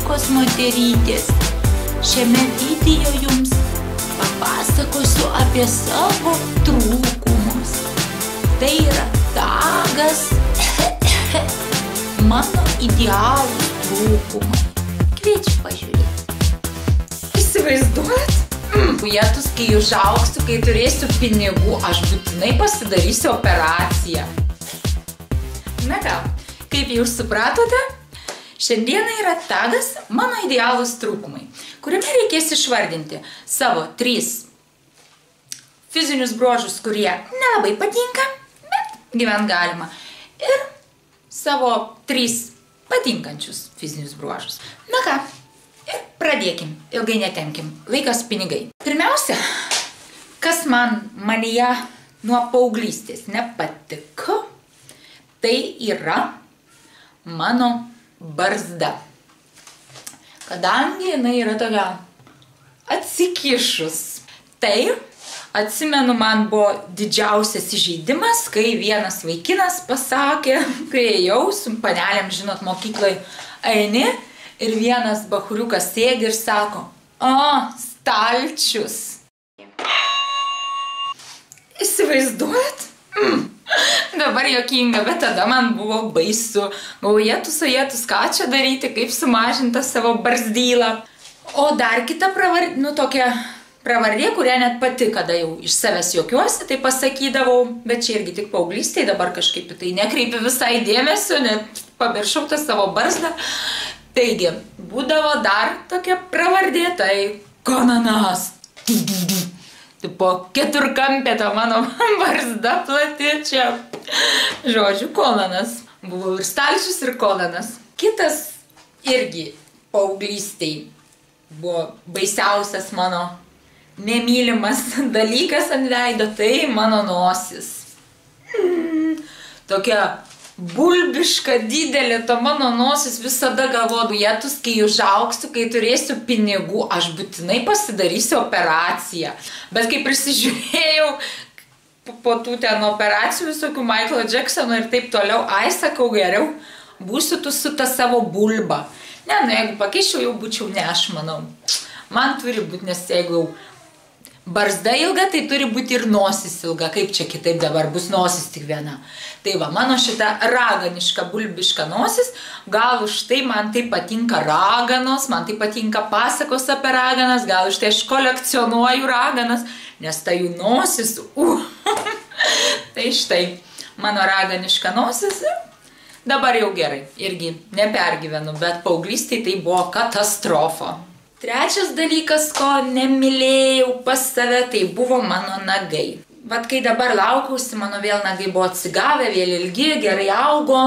sveikos moterytės. Šiame video jums papasakosiu apie savo trūkumus. Tai yra tagas, mano idealūs trūkumai. Kviečiu pažiūrėti. Įsivaizduojat? Vietus, kai užaugsiu, kai turėsiu pinigų, aš būtinai pasidarysiu operaciją. Na ką, kaip jūs supratote, šiandieną yra tagas mano idealūs trūkumai, kuriame reikės išvardinti savo 3 fizinius bruožus, kurie nelabai patinka, bet gyvent galima, ir savo 3 patinkančius fizinius bruožus. Na ką, ir pradėkim, ilgai netempkim, laikas pinigai. Pirmiausia, kas man manyje nuo paauglystės nepatiko, tai yra mano barzda. Kadangi jinai yra tokia atsikišus. Tai, atsimenu, man buvo didžiausias įžeidimas, kai vienas vaikinas pasakė, kai ėjau su panelėm, žinot, mokyklai eini, ir vienas bachuriukas sėdi ir sako, stalčius. Įsivaizduojat? Dabar juokinga, bet tada man buvo baisu. Galvoju, jetus, ką čia daryti, kaip sumažinti savo barzdylą. O dar kita tokia pravardė, kurią net pati, kada jau iš savęs juokiuosi, tai pasakydavau, bet čia irgi tik paauglystėje, dabar kažkaip tai nekreipiu visai dėmesio, net pamiršau tą savo barzdą. Taigi, būdavo dar tokia pravardė, tai Konanas. Po keturkampė ta mano barzda plati čia. Žodžiu, Konanas. Buvo ir stalčius, ir Konanas. Kitas irgi paauglystėj buvo baisiausias mano nemylimas dalykas ant veido, tai mano nosis. Tokia bulbiška, didelė, ta mano nosis, visada galvoju, jetus, kai užaugsiu, kai turėsiu pinigų, aš būtinai pasidarysiu operaciją. Bet kai prisižiūrėjau po tų ten operacijų visokių Michaelo Jacksono ir taip toliau, sakau, geriau būsiu tu su ta savo bulba. Ne, jeigu pakeičiau, jau būčiau ne, aš manau. Man turi būti, nes jeigu jau barzda ilga, tai turi būti ir nosis ilga. Kaip čia kitaip dabar bus nosis tik viena. Tai va, mano šita raganiška, bulbiška nosis, gal už tai man tai patinka raganos, man tai patinka pasakos apie raganas, gal už tai aš kolekcionuoju raganas, nes tai jų nosis, Tai štai, mano raganiška nosis, dabar jau gerai, irgi nepergyvenu, bet paauglystėje tai buvo katastrofa. Trečias dalykas, ko nemylėjau pas save, tai buvo mano nagai. Vat kai dabar laukiausi, mano vėl nagai buvo atsigavę, vėl ilgi, gerai augo.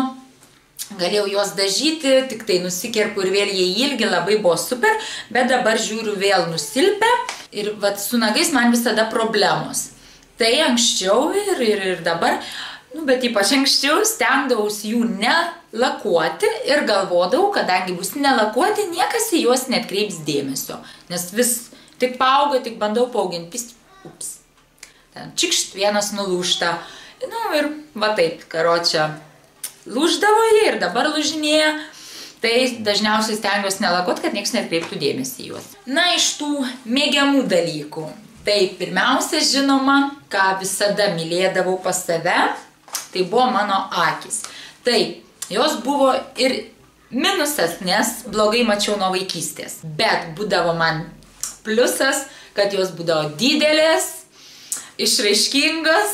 Galėjau juos dažyti, tik tai nusikerpu ir vėl jie ilgi, labai buvo super, bet dabar žiūriu vėl nusilpę. Ir vat su nagais man visada problemos. Tai anksčiau ir dabar, bet ypač anksčiau stengdavausi jų nelakuoti ir galvodavau, kadangi bus nelakuoti, niekas į juos netkreips dėmesio. Nes vis tik paaugo, tik bandau paauginti, ten čikšt, vienas nulūžta. Ir va taip, karočią, lūždavo jie ir dabar lūžinėja. Tai dažniausiai stengiuosi nelakuoti, kad niekas netkreiptų dėmesį į juos. Na, iš tų mėgiamų dalykų. Tai pirmiausia, žinoma, ką visada mylėdavau pas save, tai buvo mano akys. Taip, jos buvo ir minusas, nes blogai mačiau nuo vaikystės. Bet būdavo man pliusas, kad jos būdavo didelės, išraiškingos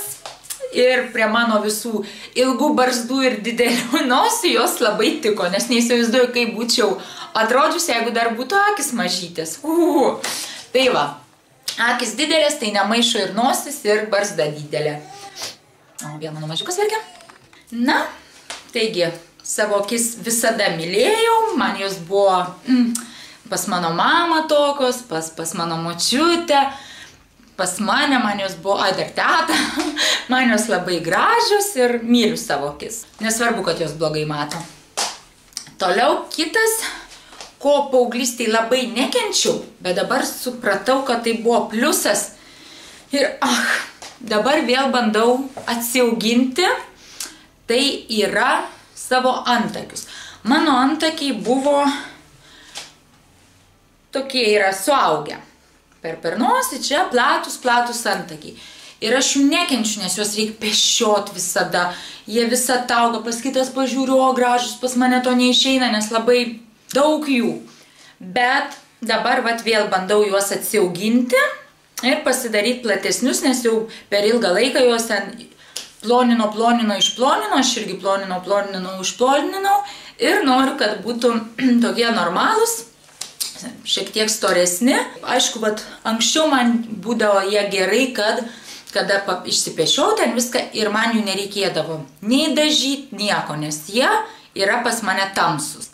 ir prie mano visų ilgų barzdų ir didelių nosių jos labai tiko, nes neįsivaizduoju, kaip būčiau atrodžiusi, jeigu dar būtų akis mažytės. Tai va, akis didelės, tai nemaišo ir nosis, ir barzda didelė. O, vėl mano mažiukas verkia. Na, taigi, savo akis visada mylėjau, man jos buvo pas mano mamą tokios, pas mano močiutę, pas mane, man jos buvo, dar teta, man jos labai gražios ir myliu savo akis. Nesvarbu, kad jos blogai mato. Toliau kitas, ko paauglystėje labai nekenčiau, bet dabar supratau, kad tai buvo pliusas. Ir dabar vėl bandau atsiauginti, tai yra savo antakius. Mano antakiai buvo tokie yra suaugę. Per nosį čia platus antakiai. Ir aš jų nekenčiu, nes juos reikia pešiot visada. Jie visą auga, pas kitas pažiūriu, o gražus, pas mane to neišeina, nes labai daug jų. Bet dabar vėl bandau juos atsiauginti ir pasidaryti platesnius, nes jau per ilgą laiką juos ten plonino, išplonino, aš irgi plonino, išploninau ir noriu, kad būtų tokie normalūs, šiek tiek storesni. Aišku, anksčiau man būdavo jie gerai, kada išsipešiau ten viską ir man jų nereikėdavo nei dažyti, nieko, nes jie yra pas mane tamsus.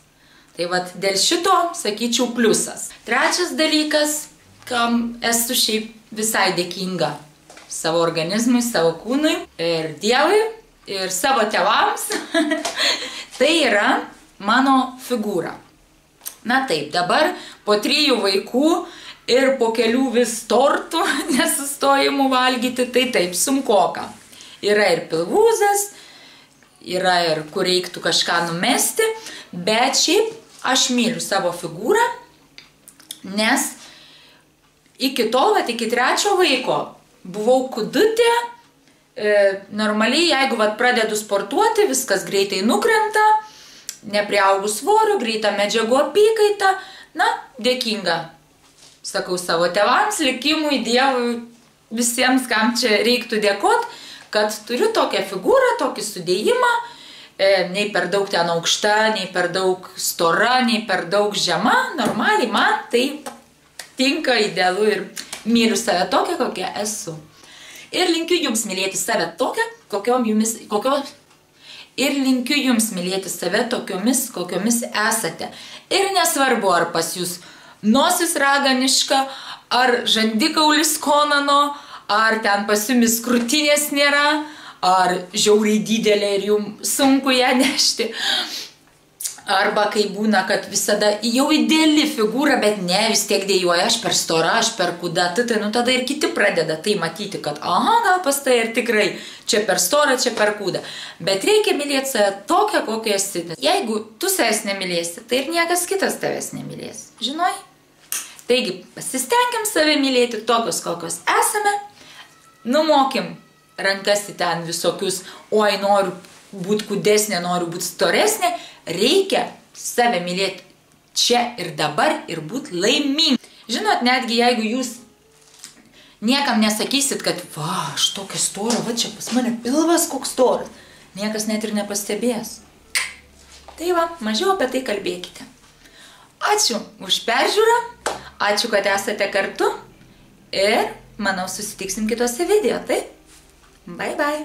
Tai dėl šito, sakyčiau, pliusas. Trečias dalykas, kam esu šiaip visai dėkinga savo organizmui, savo kūnui ir Dievui ir savo tėvams, tai yra mano figūra. Na taip, dabar po 3 vaikų ir po kelių vis tortų nesustojimų valgyti, tai taip sunkoka. Yra ir pilvūzas, yra ir kur reiktų kažką numesti, bet šiaip aš myliu savo figūrą, nes iki tol, iki 3 vaiko buvau kudutė, normaliai, jeigu pradedu sportuoti, viskas greitai nukrenta, nepriaugu svorio, greita medžiagų apykaita, na, dėkinga. Sakau savo tėvams, likimui, Dievui, visiems, kam čia reiktų dėkot, kad turiu tokią figūrą, tokį sudėjimą, nei per daug ten aukšta, nei per daug stora, nei per daug žema, normaliai man tai tinka, idealu ir myliu save tokią, kokią esu. Ir linkiu jums mylėti save tokią, kokiomis esate. Ir nesvarbu, ar pas jūs nosis raganiška, ar žandikaulis konano, ar ten pas jumis krūtinės nėra, ar žiauriai didelė ir jums sunku ją nešti. Arba kai būna, kad visada jau ideali figūra, bet ne, vis tiek dėjuoja, aš per stora, aš per kuda, tada ir kiti pradeda tai matyti, kad aha, gal pas tai ir tikrai čia per stora, čia per kuda. Bet reikia mylėti save tokią, kokią esi. Jeigu tu savęs nemylėsi, tai ir niekas kitas tavęs nemylės. Žinai? Taigi, pasistengiam save mylėti tokios, kokios esame, numokim rankas į ten visokius, oi, noriu būti kudesnė, noriu būti storesnė, reikia save mylėti čia ir dabar ir būti laimingi. Žinot, netgi jeigu jūs niekam nesakysit, kad va, aš tokia stora, va čia pas mane pilvas koks storas, niekas net ir nepastebės. Tai va, mažiau apie tai kalbėkite. Ačiū už peržiūrą, ačiū, kad esate kartu ir manau susitiksim kitose video, taip? Bye bye.